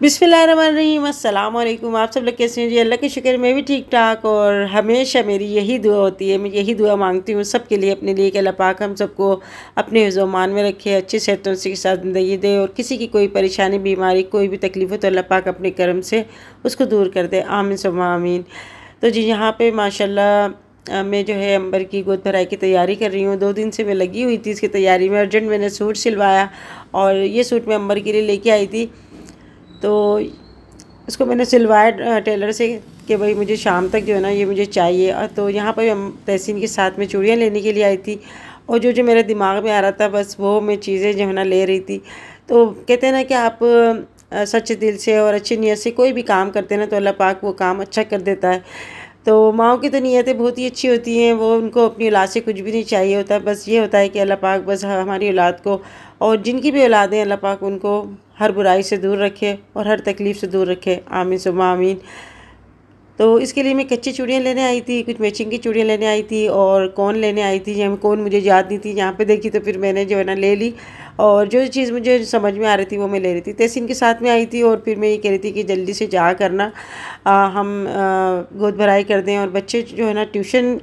बिस्मिल्लाहिर्रहमानिर्रहीम, अस्सलाम वालेकुम। आप सब लोग कैसे हैं जी? अल्लाह के शुक्र मैं भी ठीक ठाक। और हमेशा मेरी यही दुआ होती है, मैं यही दुआ मांगती हूँ सब के लिए, अपने लिए कि अल्लाह पाक हम सबको अपने ज़ुमान में रखे, अच्छे सेहतों के साथ ज़िंदगी दे, और किसी की कोई परेशानी बीमारी कोई भी तकलीफ़ हो तो अल्लाह पाक अपने करम से उसको दूर कर दे, आमीन सुम्मा आमीन। तो जी यहाँ पे माशाल्लाह मैं जो है अंबर की गोद भराई की तैयारी कर रही हूँ। 2 दिन से मैं लगी हुई थी इसकी तैयारी में। अर्जेंट मैंने सूट सिलवाया और ये सूट मैं अंबर के लिए लेके आई थी। तो उसको मैंने सिलवाया टेलर से कि भाई मुझे शाम तक जो है ना ये मुझे चाहिए। तो यहाँ पर हम तहसीन के साथ में चूड़ियाँ लेने के लिए आई थी, और जो मेरे दिमाग में आ रहा था बस वो मैं चीज़ें जो है ना ले रही थी। तो कहते हैं ना कि आप सच्चे दिल से और अच्छी नीयत से कोई भी काम करते हैं ना तो अल्लाह पाक वो काम अच्छा कर देता है। तो माँओं की तो नीयतें बहुत ही अच्छी होती हैं, वो उनको अपनी औलाद से कुछ भी नहीं चाहिए होता, बस ये होता है कि अल्लाह पाक बस हमारी औलाद को और जिनकी भी औलादें अल्लाह पाक उनको हर बुराई से दूर रखे और हर तकलीफ़ से दूर रखे, आमीन सुम्मा आमीन। तो इसके लिए मैं कच्ची चूड़ियाँ लेने आई थी, कुछ मैचिंग की चूड़ियाँ लेने आई थी और कौन लेने आई थी, यहाँ कौन मुझे याद नहीं थी। यहाँ पे देखी तो फिर मैंने जो है ना ले ली, और जो चीज़ मुझे समझ में आ रही थी वो मैं ले रही थी। तहसीन के साथ में आई थी और फिर मैं ये कह रही थी कि जल्दी से जा करना हम गोद भराई कर दें, और बच्चे जो है ना ट्यूशन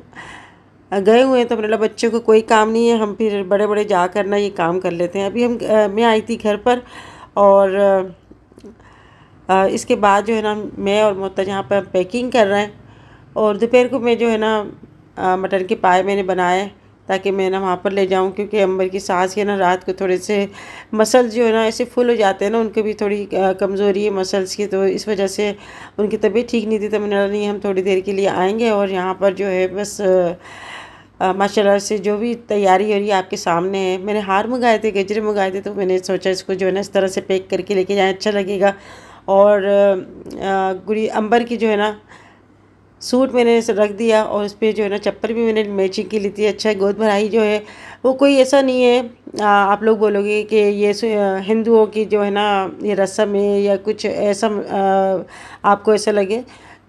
गए हुए हैं तो मतलब बच्चों को कोई काम नहीं है, हम फिर बड़े बड़े जा कर ना ये काम कर लेते हैं। अभी मैं आई थी घर पर, और इसके बाद जो है ना मैं और मोहतज यहाँ पर पैकिंग कर रहे हैं। और दोपहर को मैं जो है ना मटन के पाए मैंने बनाए ताकि मैं ना वहाँ पर ले जाऊँ, क्योंकि अंबर की सास के ना रात को थोड़े से मसल्स जो है ना ऐसे फुल हो जाते हैं ना, उनकी भी थोड़ी कमज़ोरी है मसल्स की, तो इस वजह से उनकी तबीयत ठीक नहीं थी। तो मैंने बोला नहीं हम थोड़ी देर के लिए आएंगे, और यहाँ पर जो है बस माशाल्लाह से जो भी तैयारी हो रही है आपके सामने है। मैंने हार मंगाए थे, गजरे मंगाए थे, तो मैंने सोचा इसको जो है ना इस तरह से पैक करके लेके जाएँ, अच्छा लगेगा। और गुड़ी अंबर की जो है ना सूट मैंने ऐसे रख दिया, और उस पर जो है ना चप्पल भी मैंने मैचिंग की ली थी। अच्छा गोद भराई जो है वो कोई ऐसा नहीं है आप लोग बोलोगे कि ये हिंदुओं की जो है ना ये रस्म है या कुछ ऐसा आपको ऐसा लगे,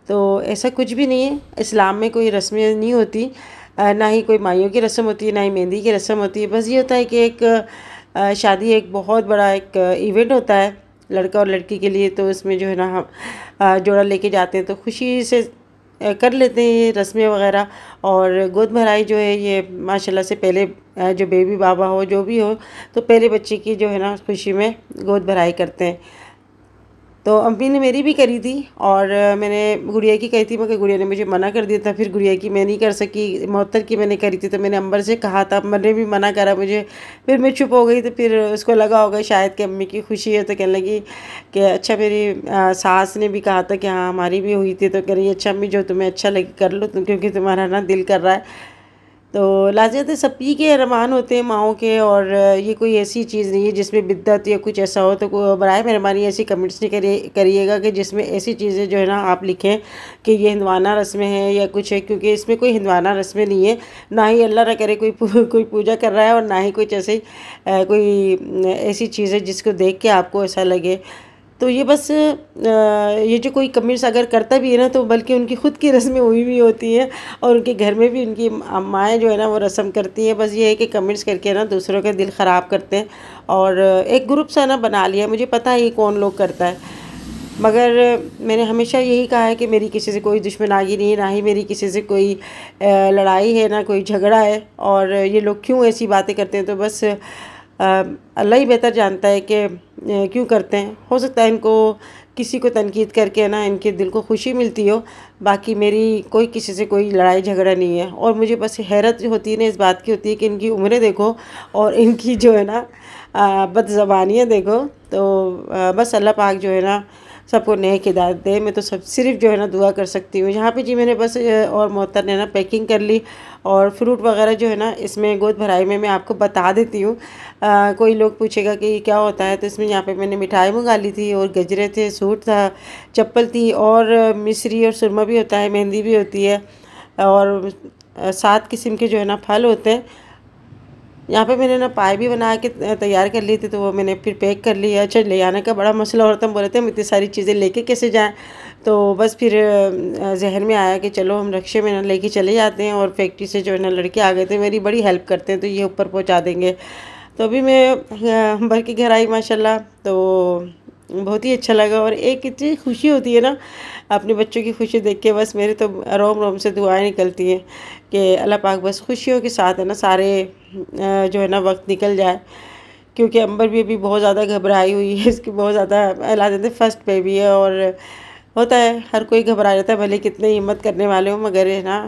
तो ऐसा कुछ भी नहीं है। इस्लाम में कोई रस्में नहीं होती, ना ही कोई माइयों की रस्म होती है, ना ही मेहंदी की रस्म होती है। बस ये होता है कि एक शादी एक बहुत बड़ा एक इवेंट होता है लड़का और लड़की के लिए, तो इसमें जो है ना हम जोड़ा लेके जाते हैं तो खुशी से कर लेते हैं ये रस्में वगैरह। और गोद भराई जो है ये माशाल्लाह से पहले जो बेबी बाबा हो जो भी हो तो पहले बच्चे की जो है ना खुशी में गोद भराई करते हैं। तो अम्मी ने मेरी भी करी थी, और मैंने गुड़िया की कही थी, मगर गुड़िया ने मुझे मना कर दिया था। फिर गुड़िया की मैं नहीं कर सकी, मोहत्तर की मैंने करी थी, तो मैंने अंबर से कहा था, अंबर ने भी मना करा मुझे। फिर मैं चुप हो गई, तो फिर उसको लगा होगा शायद कि अम्मी की खुशी है, तो कहने लगी कि अच्छा मेरी सास ने भी कहा था कि हाँ हमारी भी हुई थी, तो कह रही अच्छा अम्मी जो तुम्हें अच्छा लगे कर लो तुम, क्योंकि तुम्हारा ना दिल कर रहा है। तो लाज़िम सभी के अरमान होते हैं माओं के, और ये कोई ऐसी चीज़ नहीं है जिसमें बिद्दत या कुछ ऐसा हो। तो बराए मेहरबानी ऐसी कमेंट्स नहीं करिएगा कि जिसमें ऐसी चीज़ें जो है ना आप लिखें कि ये हिंदवाना रस्में हैं या कुछ है, क्योंकि इसमें कोई हिंदवाना रस्में नहीं है। ना ही अल्लाह ना करे कोई पूजा कर रहा है, और ना ही कुछ ऐसे कोई ऐसी चीज़ है जिसको देख के आपको ऐसा लगे। तो ये बस ये जो कोई कमेंट्स अगर करता भी है ना तो बल्कि उनकी ख़ुद की रस्में हुई भी होती हैं, और उनके घर में भी उनकी माएँ जो है ना वो रस्म करती हैं। बस ये है कि कमेंट्स करके ना दूसरों का दिल ख़राब करते हैं, और एक ग्रुप सा ना बना लिया। मुझे पता है ये कौन लोग करता है, मगर मैंने हमेशा यही कहा है कि मेरी किसी से कोई दुश्मनागी नहीं है, ना ही मेरी किसी से कोई लड़ाई है, ना कोई झगड़ा है। और ये लोग क्यों ऐसी बातें करते हैं तो बस अल्लाह ही बेहतर जानता है कि क्यों करते हैं। हो सकता है इनको किसी को तनकीद करके ना इनके दिल को खुशी मिलती हो, बाकी मेरी कोई किसी से कोई लड़ाई झगड़ा नहीं है। और मुझे बस हैरत होती है ना इस बात की होती है कि इनकी उम्रें देखो और इनकी जो है ना बदज़बानियाँ देखो। तो बस अल्लाह पाक जो है ना सबको नेक हिदायत दे। मैं तो सब सिर्फ जो है ना दुआ कर सकती हूँ। यहाँ पे जी मैंने बस और मोहतर ने ना पैकिंग कर ली, और फ्रूट वगैरह जो है ना इसमें गोद भराई में मैं आपको बता देती हूँ। कोई लोग पूछेगा कि ये क्या होता है, तो इसमें यहाँ पे मैंने मिठाई मंगा ली थी, और गजरे थे, सूट था, चप्पल थी, और मिश्री और सुरमा भी होता है, मेहंदी भी होती है, और 7 किस्म के जो है ना फल होते हैं। यहाँ पे मैंने ना पाए भी बना के तैयार कर ली थी, तो वो मैंने फिर पैक कर लिया। अच्छा ले आने का बड़ा मसला हो रहा था, हम बोले थे हम इतनी सारी चीज़ें लेके कैसे जाएं। तो बस फिर जहन में आया कि चलो हम रक्शे में ना लेके चले जाते हैं, और फैक्ट्री से जो है ना लड़के आ गए थे, मेरी बड़ी हेल्प करते हैं, तो ये ऊपर पहुँचा देंगे। तो अभी मैं अंबर के घर आई माशाल्लाह। तो बहुत ही अच्छा लगा। और एक इतनी खुशी होती है ना अपने बच्चों की खुशी देख के, बस मेरे तो रोम रोम से दुआएं निकलती हैं कि अल्लाह पाक बस खुशियों के साथ है ना सारे जो है ना वक्त निकल जाए। क्योंकि अंबर भी अभी बहुत ज़्यादा घबराई हुई है, इसकी बहुत ज़्यादा ला देते फर्स्ट बेबी है, और होता है हर कोई घबरा जाता है, भले कितने हिम्मत करने वाले हो, मगर है ना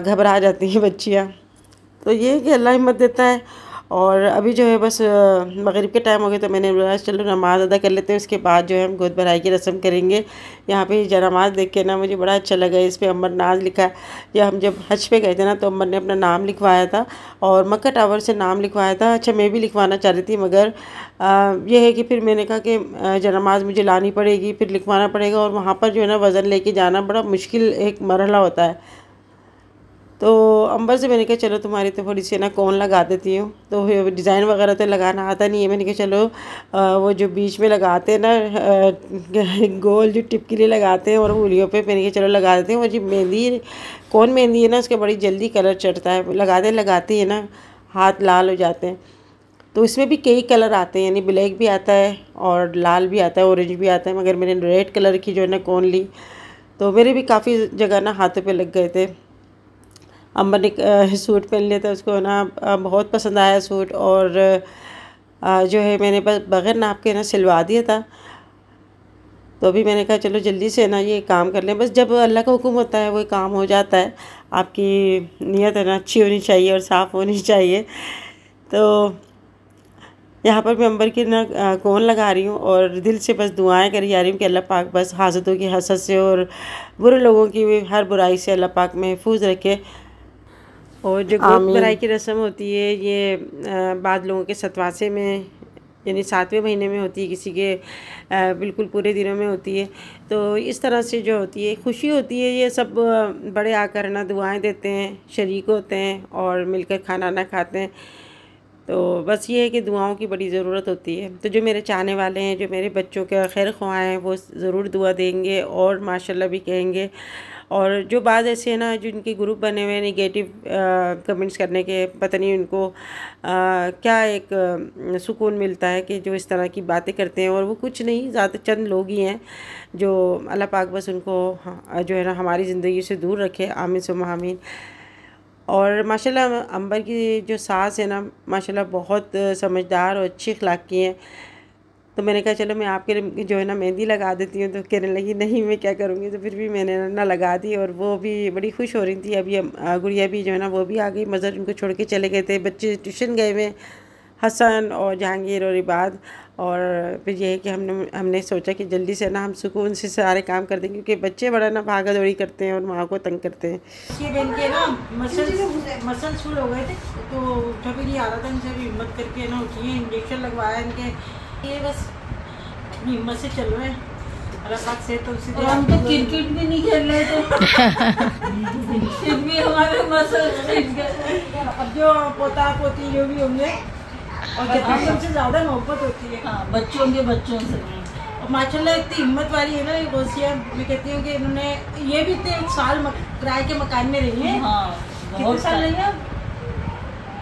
घबरा जाती हैं बच्चियाँ। तो ये है कि अल्लाह हिम्मत देता है। और अभी जो है बस मगरिब के टाइम हो गया, तो मैंने बोला चलो नमाज़ अदा कर लेते हैं, उसके बाद जो है हम गोद भराई की रस्म करेंगे। यहाँ पे जनामाज़ देख के ना मुझे बड़ा अच्छा लगा। इस पर अम्बर नाज लिखा है। या हम जब हज पे गए थे ना, तो अम्बर ने अपना नाम लिखवाया था और मक्का टावर से नाम लिखवाया था। अच्छा, मैं भी लिखवाना चाह रही थी, मगर ये है कि फिर मैंने कहा कि जनामाज़ मुझे लानी पड़ेगी, फिर लिखवाना पड़ेगा, और वहाँ पर जो है ना वज़न लेके जाना बड़ा मुश्किल एक मरहला होता है। तो अंबर से मैंने कहा चलो तुम्हारी तो थोड़ी सी ना कोन लगा देती हूँ। तो डिज़ाइन वगैरह तो लगाना आता नहीं है। मैंने कहा चलो वो जो बीच में लगाते हैं ना गोल जो टिप के लिए लगाते हैं और उंगलियों पे, मैंने कहा चलो लगा देते हैं। वो जो मेहंदी कौन मेहंदी है ना, उसके बड़ी जल्दी कलर चढ़ता है, लगाते ही ना हाथ लाल हो जाते हैं। तो इसमें भी कई कलर आते हैं, यानी ब्लैक भी आता है और लाल भी आता है, ऑरेंज भी आता है, मगर मैंने रेड कलर की जो है ना कोन ली, तो मेरे भी काफ़ी जगह ना हाथों पे लग गए थे। अम्बर ने सूट पहन लिया था, उसको ना बहुत पसंद आया सूट, और जो है मैंने बस बग़ैर नाप के ना सिलवा दिया था। तो अभी मैंने कहा चलो जल्दी से ना ये काम कर लें, बस जब अल्लाह का हुक्म होता है वो काम हो जाता है। आपकी नीयत है ना अच्छी होनी चाहिए और साफ़ होनी चाहिए। तो यहाँ पर मैं अम्बर की ना कोन लगा रही हूँ और दिल से बस दुआएं करी जा रही हूँ कि अल्लाह पाक बस हासदों की हसद से और बुरे लोगों की हर बुराई से अल्लाह पाक महफूज रखे। और जो गोद भराई की रस्म होती है ये बाद लोगों के सतवासे में, यानी 7वें महीने में होती है, किसी के बिल्कुल पूरे दिनों में होती है। तो इस तरह से जो होती है खुशी होती है, ये सब बड़े आकर ना दुआएं देते हैं, शरीक होते हैं और मिलकर खाना ना खाते हैं। तो बस ये है कि दुआओं की बड़ी ज़रूरत होती है। तो जो मेरे चाहने वाले हैं, जो मेरे बच्चों के खैर ख्वाह हैं, वो ज़रूर दुआ देंगे और माशाल्लाह भी कहेंगे। और जो बाज़ ऐसे हैं ना जिनके ग्रुप बने हुए हैं नेगेटिव कमेंट्स करने के, पता नहीं उनको क्या एक सुकून मिलता है कि जो इस तरह की बातें करते हैं, और वो कुछ नहीं, ज़्यादा चंद लोग ही हैं जो अल्लाह पाक बस उनको जो है ना हमारी ज़िंदगी से दूर रखे, आमीन सुम्मा आमीन। और माशाल्लाह अंबर की जो सास है ना माशाल्लाह बहुत समझदार और अच्छी अखलाक की हैं। तो मैंने कहा चलो मैं आपके लिए जो है ना मेहंदी लगा देती हूँ। तो कहने लगी नहीं मैं क्या करूँगी, तो फिर भी मैंने ना लगा दी, और वो भी बड़ी खुश हो रही थी। अभी गुड़िया भी जो है ना वो भी आ गई, मज़र उनको छोड़ के चले गए थे, बच्चे ट्यूशन गए हुए, हसन और जहांगीर और इबाद। और फिर ये है कि हमने सोचा कि जल्दी से ना हम सुकून से सारे काम कर देंगे, क्योंकि बच्चे बड़ा ना भागा दौड़ी करते हैं और माँ को तंग करते हैं। ये बहन के ना मसल शुरू हो गए थे, तो उठा भी नहीं आ रहा था, इनसे भी हिम्मत करके ना उठिए, इंजेक्शन लगवाया इनके, ये बस हिम्मत से चल रहे हैं। तो हम तो क्रिकेट भी नहीं खेल रहे थे फिर भी हमारे मसल। अब जो पोता पोती जो भी होंगे, और कितनी हमसे ज़्यादा मोहब्बत होती है। हाँ, बच्चों के बच्चों से। और माशाल्लाह इतनी हिम्मत वाली है ना ये गोसिया। मैं कहती हूँ कि इन्होंने ये भी इतने 1 साल किराए के मकान में रही है। हाँ, कितने साल रही है?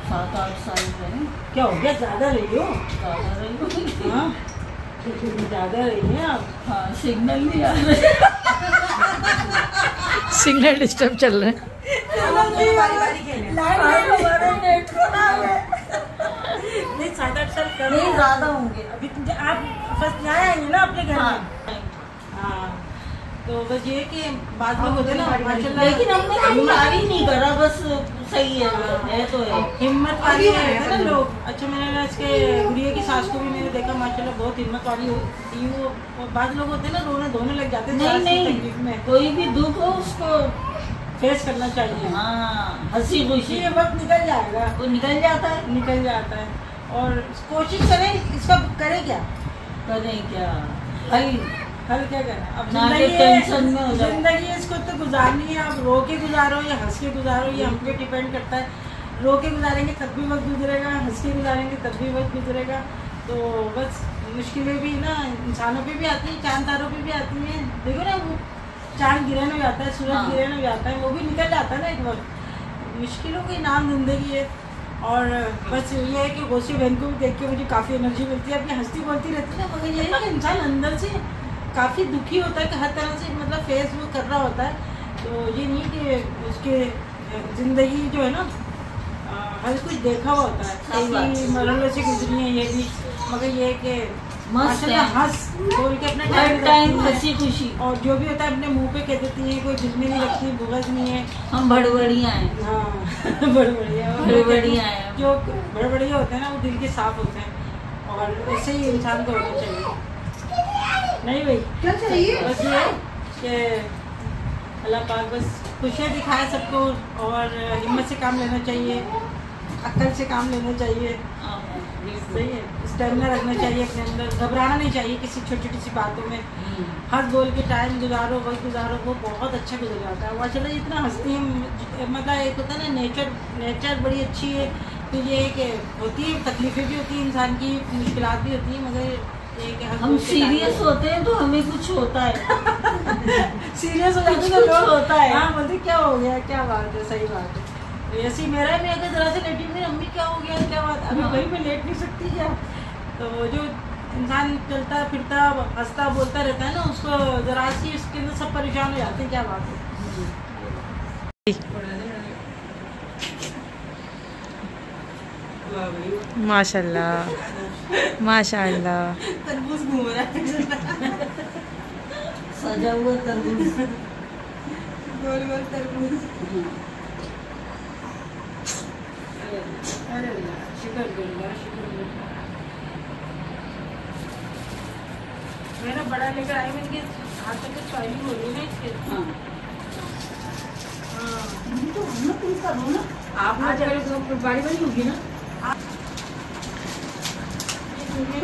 7-8 साल रहे। क्या हो गया, ज़्यादा रही हो? ज़्यादा रही। हाँ ज़्यादा रही है आप। हाँ, सिग्नल नहीं आ रहे सिग्नल डिस्टर्ब चल रहे हैं। नहीं 7-8 साल कर नहीं, ज़्यादा होंगे। अभी आप फर्स्ट नया आएंगे ना अपने घर में। हाँ तो बस ये कि बाद लोग होते ना माशाल्लाह, लेकिन हमने कभी यार ही नहीं करा, बस सही है तो है। हिम्मत वाली है ना लोग। अच्छा मैंने ना इसके गुड़िया की सास को भी मैंने देखा माशाल्लाह बहुत हिम्मत वाली होती है वो। और बाद लोग होते हैं ना रोने धोने लग जाते हैं। नहीं में कोई भी दुख हो उसको फेस करना चाहिए। हाँ, हंसी खुशी ये वक्त निकल जाएगा, वो निकल जाता है। और कोशिश करें, इसका करें क्या, हल क्या करना। अब टेंशन में हो जाए जिंदगी है, इसको तो गुजारनी है। आप रो के गुजारो या हंस के गुजारो, ये हम पे डिपेंड करता है। रो के गुजारेंगे तब भी वक्त गुजरेगा, हंस के गुजारेंगे तब भी वक्त गुजरेगा। तो बस मुश्किलें भी ना इंसानों पे भी आती हैं, चांद तारों पे भी आती हैं। देखो ना वो चांद गिरन हो जाता है, सूरज गिरन हो जाता है, वो भी निकल जाता है ना एक वक्त। मुश्किलों की नाम जिंदगी है। और बस ये है कि गोशी बहन को भी देख के मुझे काफ़ी एनर्जी मिलती है। अपनी हंसती बोलती रहती है, मगर ये है कि इंसान अंदर से काफ़ी दुखी होता है कि हर तरह से मतलब फेस वो कर रहा होता है। तो ये नहीं कि उसके ज़िंदगी जो है ना हर कुछ देखा हुआ होता है, काफ़ी मरहलों से गुजरी है ये भी, मगर ये है कि माशाल्लाह हंस बोल के अपना टाइम हंसी खुशी, और जो भी होता है अपने मुंह पे कह देती है, कोई दिल में नहीं रखती, बुगज नहीं है। हम बड़बड़िया हैं। हाँ बड़बड़िया हैं। जो बड़बड़िया होते हैं ना वो दिल के साफ होते हैं, और ऐसे ही इंसान को होना चाहिए। नहीं भाई क्या चाहिए, बस ये कि अल्लाह पाक बस खुशियाँ दिखाए सबको, और हिम्मत से काम लेना चाहिए, अक्ल से काम लेना चाहिए, सही है, स्टेमिना रखना चाहिए अपने अंदर, घबराना नहीं चाहिए किसी छोटी छोटी सी बातों में। हंस बोल के टाइम गुजारो, वक्त गुजारो, वो बहुत अच्छा गुजर जाता है माशाल्लाह। इतना हंसती है, मतलब एक होता है ना नेचर बड़ी अच्छी है। तो ये कि होती है तकलीफें भी होती है इंसान की, मुश्किलात भी होती है, मगर एक हम सीरियस होते हैं तो हमें कुछ होता है। सीरियस हो जाते हैं तो होता है, हाँ बोलते क्या हो गया, क्या बात है, सही बात है। ऐसी मेरा भी अगर जरा से लेटी हुई अम्मी क्या हो गया, क्या बात, अभी वही में लेट नहीं सकती क्या। तो जो इंसान चलता फिरता हंसता बोलता रहता है ना, उसको जरा सी उसके अंदर सब परेशान हो जाते हैं, क्या बात है। माशाल्लाह माशाल्लाह। तरबूज घूम रहा है, सजा हुआ तरबूज, गोल गोल तरबूज। अरे शुक्र मेरा बड़ा लेकर आई, मैंने हाथ तक स्वाइलिंग हो रही है ना इसके। हाँ तो तुम करो ना, आप आज बारी बारी होगी ना।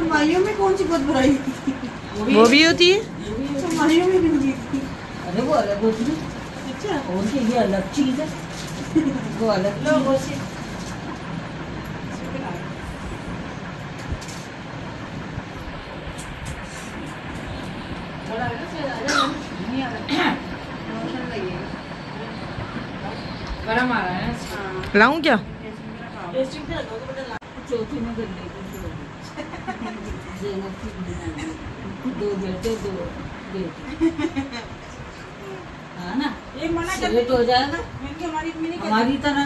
माइयों में कौन सी बहुत बुराई, वो भी होती है, माइयों में भी थी। अरे वो अलग होती है, अच्छा और ये अलग चीज है, वो अलग लोगों से गरम आ रहा है। लाऊं क्या? चौथी में कर दो बेटे दो बेटे, हाँ ना, एक मना कर लेट हो जाएगा। हमारी अम्मी नहीं हमारी तरह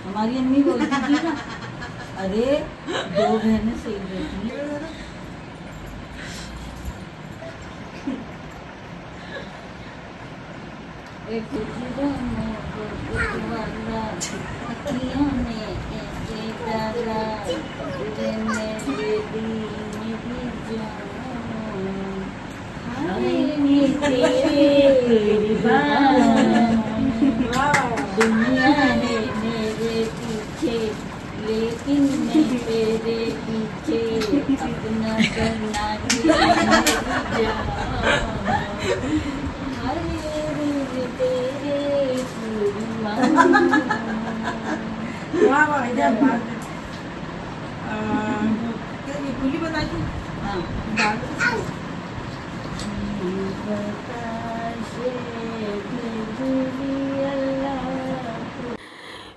हमारी अम्मी बोलती थी ना, अरे दो बहनें सही रहती हैं। एक दुनिया है मेरे पीछे, लेकिन मैं तेरे पीछे, अपना करना वाह वाह इधर बात ये खुली बता दी।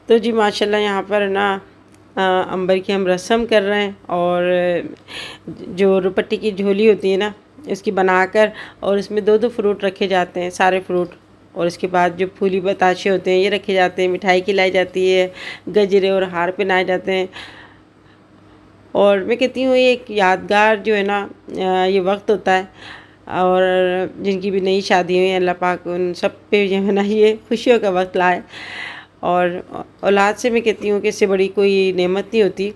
तो जी माशाल्लाह यहाँ पर ना अंबर की हम रस्म कर रहे हैं, और जो रुपट्टी की झोली होती है ना इसकी बनाकर, और इसमें दो दो फ्रूट रखे जाते हैं, सारे फ्रूट, और इसके बाद जो फूली बताशे होते हैं ये रखे जाते हैं, मिठाई खिलाई जाती है, गजरे और हार पहनाए जाते हैं। और मैं कहती हूँ ये एक यादगार जो है ना ये वक्त होता है, और जिनकी भी नई शादी हुई है अल्लाह पाक उन सब पे जो है ना ये खुशियों का वक्त लाए। और औलाद से मैं कहती हूँ कि इससे बड़ी कोई नेमत नहीं होती,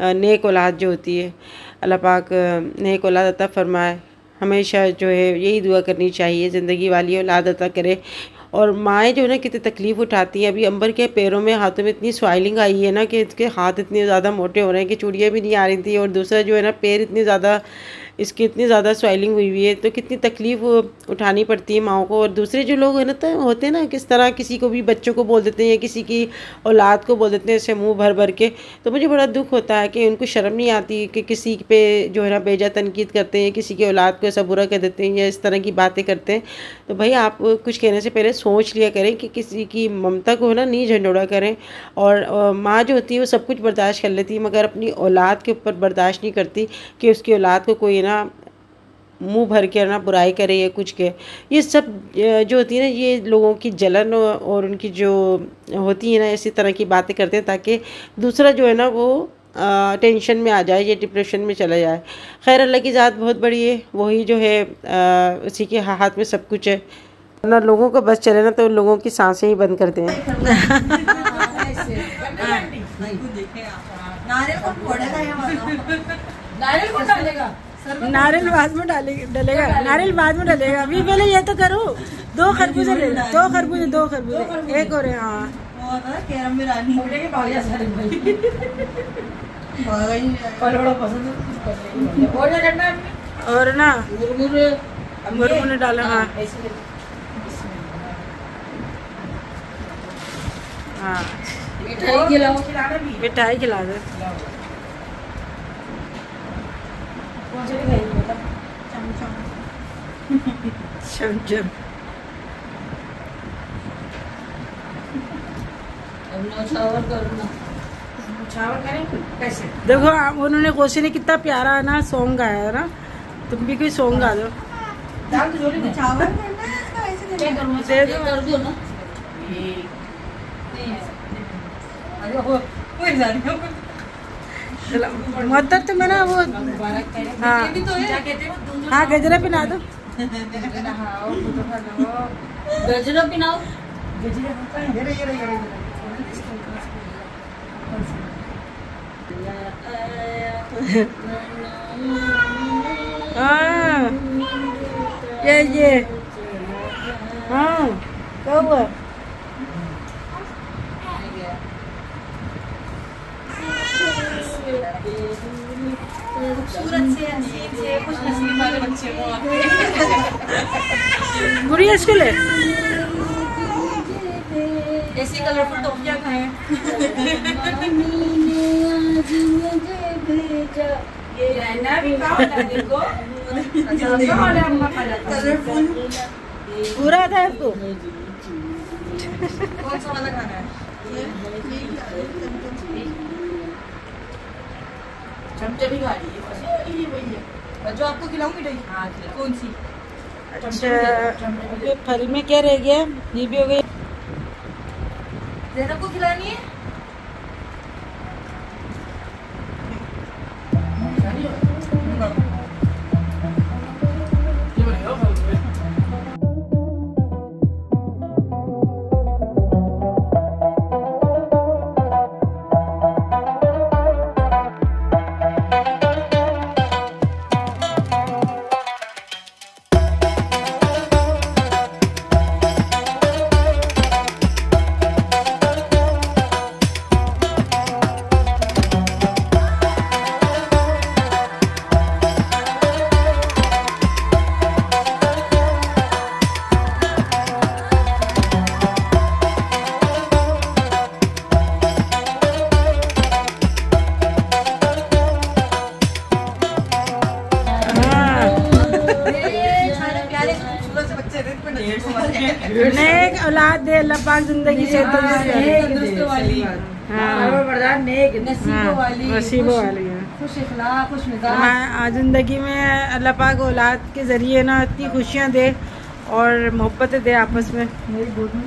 नेक औलाद जो होती है, अल्लाह पाक नेक औलाद अता फरमाए। हमेशा जो है यही दुआ करनी चाहिए, ज़िंदगी वाली औलाद अता करे। और माएँ जो है ना कितनी तकलीफ़ उठाती हैं। अभी अंबर के पैरों में हाथों में इतनी स्वाइलिंग आई है ना कि इसके हाथ इतने ज़्यादा मोटे हो रहे हैं कि चूड़ियाँ भी नहीं आ रही थी, और दूसरा जो है ना पैर इतने ज़्यादा इसकी इतनी ज़्यादा स्वेलिंग हुई हुई है, तो कितनी तकलीफ़ उठानी पड़ती है माओ को। और दूसरे जो लोग होते हैं ना, किस तरह किसी को भी बच्चों को बोल देते हैं या किसी की औलाद को बोल देते हैं ऐसे मुँह भर भर के। तो मुझे बड़ा दुख होता है कि उनको शर्म नहीं आती कि किसी पे जो है ना बेजा तनकीद करते हैं, किसी की औलाद को ऐसा बुरा कह देते हैं या इस तरह की बातें करते हैं। तो भाई आप कुछ कहने से पहले सोच लिया करें कि किसी की ममता को ना नहीं झंडोड़ा करें। और माँ जो होती है वो सब कुछ बर्दाश्त कर लेती है, मगर अपनी औलाद के ऊपर बर्दाश्त नहीं करती कि उसकी औलाद को कोई ना मुंह भर के ना बुराई करे या कुछ कहे। ये सब जो होती है ना, ये लोगों की जलन और उनकी जो होती है ना, इसी तरह की बातें करते हैं ताकि दूसरा जो है ना वो टेंशन में आ जाए या डिप्रेशन में चला जाए। खैर अल्लाह की ज़ात बहुत बड़ी है, वही जो है उसी के हाथ में सब कुछ है। ना लोगों को बस चले ना तो लोगों की सांसें ही बंद करते हैं। नारियल बाद में डलेगा नारियल बाद में डलेगा। अभी पहले ये तो करो, 2 खरबूजे ले लो, 2 खरबूजे एक और है। हाँ और ना मुरमुरे डाला। हाँ हाँ मिठाई खिला दो। चमचम देखो उन्होंने कोशी ने कितना प्यारा ना सॉन्ग गाया है ना, तुम भी कोई सॉन्ग गा दो। मतलब तो मैं ना वो हाँ गजरा पिना दो। गजरा पिनाओ। हाँ ये हाँ क्या हुआ? खूबसूरत से हसीन से खुश नसीब वाले बच्चे गुड़िया स्कूल है। ऐसी कलरफुल टॉफियां खाएं। पूरा था आपको। कौन सा वाला खाना है? चमचे भी खा लीजिए। जो आपको खिलाऊं मिठाई। हाँ कौन सी? अच्छा फल में क्या रह गया? ये भी हो गई। ज़ैनब को खिलानी है? नेक औलाद दे अल्लाह पाक, जिंदगी से नसीबों वाली नसीबों वाली खुश इखलाक खुश मिजाज जिंदगी में अल्लाह पाक औलाद के जरिए ना इतनी खुशियाँ दे और मोहब्बतें दे आपस में। मेरी गोद में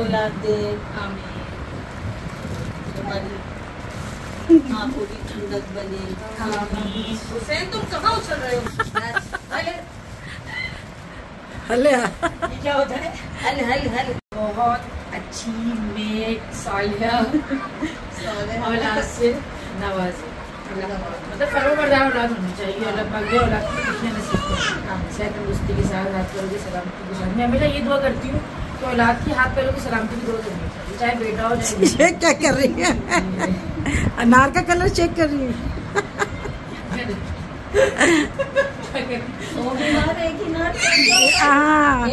औलाद दे। आपको भी ठंडक बने। हुसैन तुम कहाँ उछल रहे हो? हले ये क्या होता है? हल हल हल। बहुत अच्छी नेक सालिहा औलाद से नवाजे। मतलब फरमाबरदार औलाद होनी चाहिए। अल्लाह पाक दे औलाद की खुशियां नसीब करे। सेहत तंदुरुस्ती के साथ, हाथ पैरों की सलामती के साथ। मैं हमेशा ये दुआ करती हूँ कि औलाद की हाथ पैरों की सलामती की दुआ करनी चाहिए, चाहे बेटा हो चाहे। ये क्या कर रही है? अनार का कलर चेक कर रही हूँ। हाँ,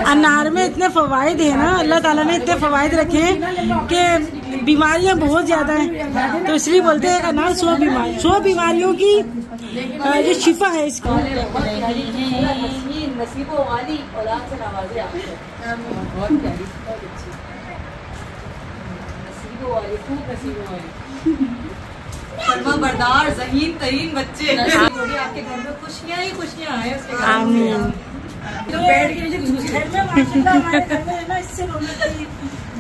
अनार में इतने फवायद है ना, अल्लाह ताला ने इतने फवायद रखे हैं कि बीमारियां बहुत ज्यादा हैं, तो इसलिए बोलते हैं अनार 100 बीमारियों की जो शिफा है इसका। नसीबों वाली औलाद से नवाजे आपको, बहुत प्यारी, बहुत अच्छी, नसीबों वाली, खूब नसीबों वाली, फरमा बरदार ज़हीन तरीन बच्चे। आपके घर में खुशियाँ ही खुशियाँ आए उसके घर में। आमीन। तो बैठ के मुझे घर में माशाल्लाह हमारे घर में है ना, इससे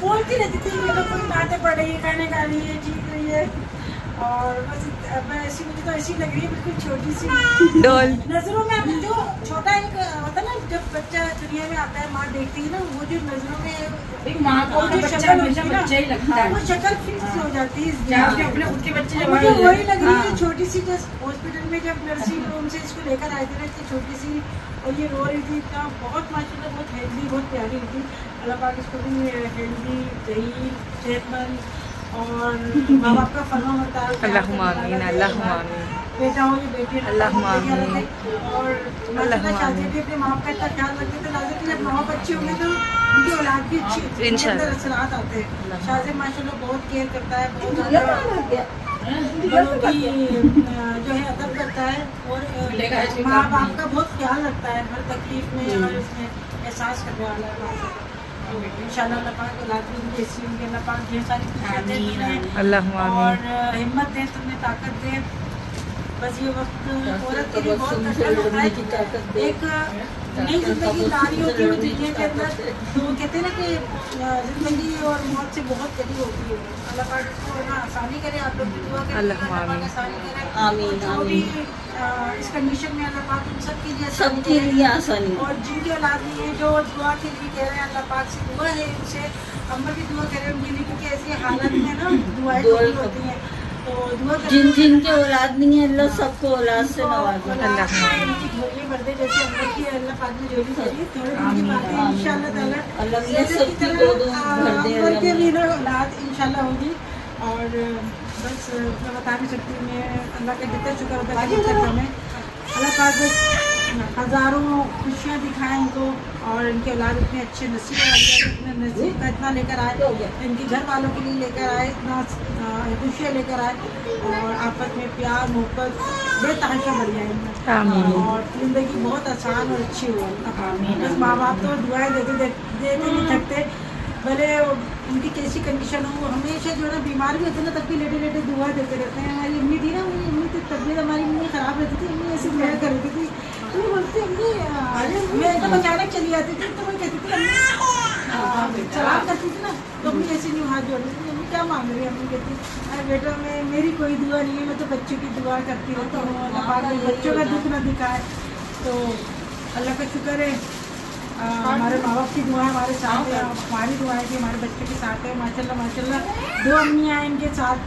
बोलती रहती थी ये लोग कोई बातें पड़ रही है, खाने खा रही है, जीत रही है, और बस मैं ऐसी, मुझे तो ऐसी लग रही है बिल्कुल छोटी सी डॉल। नजरों में। अब जो छोटा एक होता है ना, जब बच्चा दुनिया में आता है, माँ देखती है ना, वो जो नजरों में एक माँ को जो बच्चा शक्ल हमेशा होती है ना, बच्चा ही लगता है, वो शक्ल फिक्स हो जाती है। चाहे अपने खुद के बच्चे जब मुझे वही लग रही है हाँ। छोटी सी, जब हॉस्पिटल में जब नर्सिंग रूम से इसको लेकर आए थे ना, इतनी छोटी सी, और ये रो रही थी, इतना बहुत माशाल्लाह बहुत हेल्दी, बहुत प्यारी थी। अल्लाह पाक इसको भी हेल्दी, सही, सेहतमंद और माँ बाप का फर्मा बरदार अल्लाहुम्मा आमीन, अल्लाहुम्मा आमीन। बेटा हो या बेटी, अल्लाहुम्मा आमीन। और माशाल्लाह शादी भी अपने माँ बाप का इतना ख्याल रखते थे, लाजमी जब माँ बाप अच्छे होंगे तो उनकी औलाद भी अच्छी, उनके अंदर असरात आते हैं। शादी माशाल्लाह बहुत केयर करता है, बहुत ज़्यादा बड़ों की जो है अदब करता है, और माँ बाप का बहुत ख्याल रखता है, हर तकलीफ में और उसमें एहसास करने वाला है। इंशाल्लाह अल्लाह पाक औलाद भी ऐसी होंगी, अल्लाह पाक ढेर सारी खुशियाँ दे तुम्हें अल्लाहुम्मा और आमीन। हिम्मत दे, तुम्हें ताकत दे। बस ये वक्त औरत के लिए बहुत कठिन होता है, एक नई जिंदगी तारी होती है दुनिया के अंदर, तो वो कहते हैं ना कि जिंदगी और मौत से बहुत करीब होती है। अल्लाह पाक को ना आसानी करे, आप लोग भी दुआ करें, अल्लाह पाक आसानी करे, आमीन आमीन। इस कंडीशन में अल्लाह पाक उन सब के लिए आसानी, और जिनकी औलाद नहीं है जो दुआ के लिए कह रहे हैं, अल्लाह पाक से दुआ है उनसे अम्मा भी दुआ करें उनके लिए, क्योंकि ऐसी हालत में ना दुआएं होती हैं, तो दुआ जिनके औलाद नहीं है अल्लाह सबको औलाद से नवाजे। उनकी झोली भर दे, जैसे अम्मा की अल्लाह पाक ने झोली भरी, थोड़ी उनकी बातें इंशाल्लाह ताला अम्मा के भी ना औलाद इंशाल्लाह होगी। और बस मैं बता नहीं सकती, मैं अल्लाह का जितना शुक्र अदा करती हूँ, अल्लाह पाक बस हज़ारों खुशियाँ दिखाएं इनको, और इनके औलाद इतने अच्छे नसीब वाले, इतने नसीब का इतना लेकर आए, इनके घर वालों के लिए लेकर आए, इतना खुशियाँ लेकर आए, और आपस में प्यार मोहब्बत बेतहाशा बढ़ जाए इनमें, और ज़िंदगी बहुत आसान और अच्छी हो। बस माँ बाप तो दुआएं देते नहीं थकते, भले उनकी कैसी कंडीशन हो, हमेशा जो है ना बीमार भी होते हैं ना, तब भी लेटे लेटे दुआ देते रहते हैं। हमारी अम्मी थी ना, मेरी अम्मी की तबीयत हमारी अम्मी ख़राब रहती थी, अम्मी ऐसी दुआ कर रही थी, तो वो बोलती अम्मी मैं एकदम अचानक चली आती थी, तो मैं कहती थी अम्मी सलाम करती थी ना, तो अम्मी ऐसे नहीं हाथ जोड़ती थी, अम्मी क्या मांग रही है? अम्मी कहती अरे बेटा मैं मेरी कोई दुआ नहीं है, मैं तो बच्चों की दुआ करती रहती हूँ, अल्लाह पाक बच्चों का दुख न दिखाए। तो अल्लाह का शुक्र है, हमारे माँ बाप की दुआ हमारे साथ है, हमारी दुआ है कि हमारे बच्चों के साथ है। माशाल्लाह माशाल्लाह 2 अम्मियाँ हैं इनके साथ,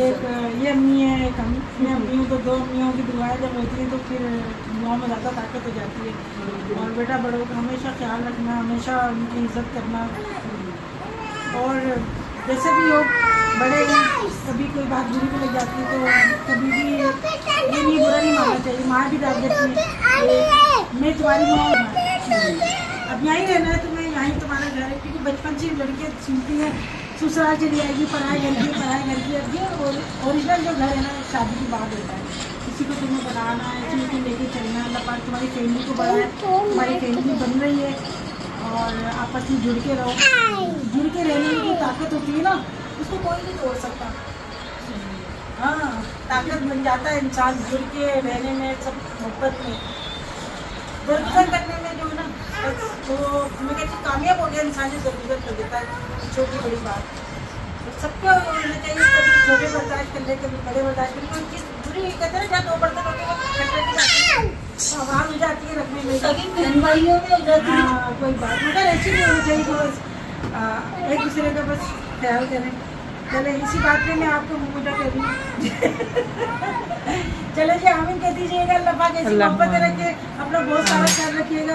एक ये अम्मी है, एक मैं अम्मी हूँ, तो 2 अम्मियों की दुआएं जब होती हैं तो फिर दुआओं में ज़्यादा ताकत हो जाती है। और बेटा बड़ों का हमेशा ख्याल रखना, हमेशा उनकी इज्जत करना, और जैसे भी हो बड़े हैं, कभी कोई बात बुरी भी लग जाती है तो कभी भी ये नहीं बुरा नहीं मानना चाहिए। माँ भी डाल देती है मैं तुम्हारी माँ, अब यहीं रहना है तुम्हें, यहीं तुम्हारा घर है, क्योंकि बचपन से लड़कियाँ सुनती हैं ससुराल चली आएगी, पढ़ाई घर की और ओरिजिनल जो घर है ना शादी की बात होता है, किसी को तुम्हें बनाना है, किसी को लेके चलना है। अल्लाह पाक तुम्हारी फैमिली को बढ़ाए, तुम्हारी फैमिली बन रही है, और आपस में जुड़ के रहो, जुड़ के रहने में जो ताकत होती है ना उसको कोई नहीं तोड़ सकता। हाँ, ताकत बन जाता है इंसान जुड़ के रहने में, सब मोहब्बत में, दरगुजर करने में, जो है ना तो मैं कहती हूँ कामयाब हो गया इंसान जो दरगुजर कर देता है, छोटी बड़ी बात तो सबको होना चाहिए। कभी छोटे बर्दाश्त कर ले, कभी बड़े बर्दाश्त कर ले, किस बुरी कहते हैं जहाँ 2 बर्तन होते हैं आवाज़ हो जाती है रखने में, सभी बहन भाइयों में हो जाती है। हाँ कोई बात मगर ऐसी नहीं होनी चाहिए, बस एक दूसरे का बस ख्याल करें। चले इसी बात पे मैं आपको मुझे कर रही हूँ चले जी आमीन कह दीजिएगा, अल्लाह पाक ऐसी मोहब्बत रखे, अपना बहुत सारा ख्याल रखिएगा।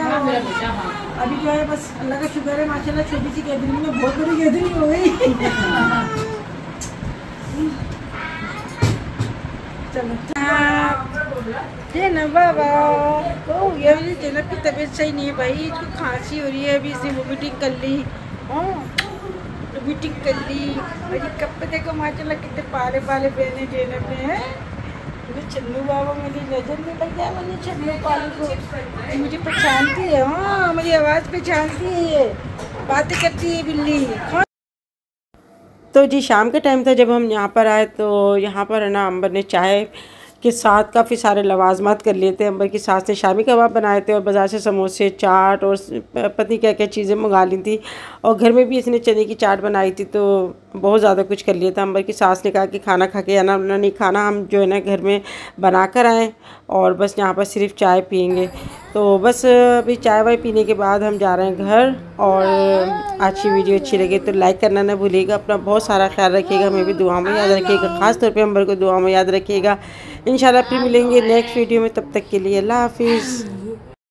अभी जो है बस अल्लाह का शुक्र है माशाल्लाह, छोटी सी गैदरिंग में बहुत बड़ी गैदरिंग हो गई चलो जैनब बाबा ओ ये जैनब की तबीयत सही नहीं है भाई, इसको खांसी हो रही है, अभी इसने वोमिटिंग कर ली, वोमिटिंग कर ली। और ये कपड़े देखो माशाल्लाह कितने पाले पाले पहने जैनब ने हैं। मुझे चन्नू बाबा मेरी नजर में लग गया, मुझे चन्नू पालू को मुझे पहचानती है, हाँ मेरी आवाज़ पहचानती है, ये बातें करती है बिल्ली। तो जी शाम का टाइम था जब हम यहाँ पर आए, तो यहाँ पर है ना अंबर ने चाय के साथ काफ़ी सारे लवाजमात कर लिए थे। अंबर की सास ने शामी कबाब बनाए थे और बाज़ार से समोसे, चाट और पता क्या क्या चीज़ें मंगा ली थी, और घर में भी इसने चने की चाट बनाई थी, तो बहुत ज़्यादा कुछ कर लिया था। अंबर की सास ने कहा कि खाना खा के आना, नहीं खाना हम जो है ना घर में बना कर आएँ और बस यहाँ पर सिर्फ चाय पियेंगे। तो बस अभी चाय वाय पीने के बाद हम जा रहे हैं घर। और आज की वीडियो अच्छी लगे तो लाइक करना ना भूलिएगा, अपना बहुत सारा ख्याल रखिएगा, हमें भी दुआ में याद रखिएगा, ख़ास तौर पे अंबर को दुआ में याद रखिएगा। इंशाल्लाह फिर मिलेंगे नेक्स्ट वीडियो में, तब तक के लिए अल्लाह हाफिज़।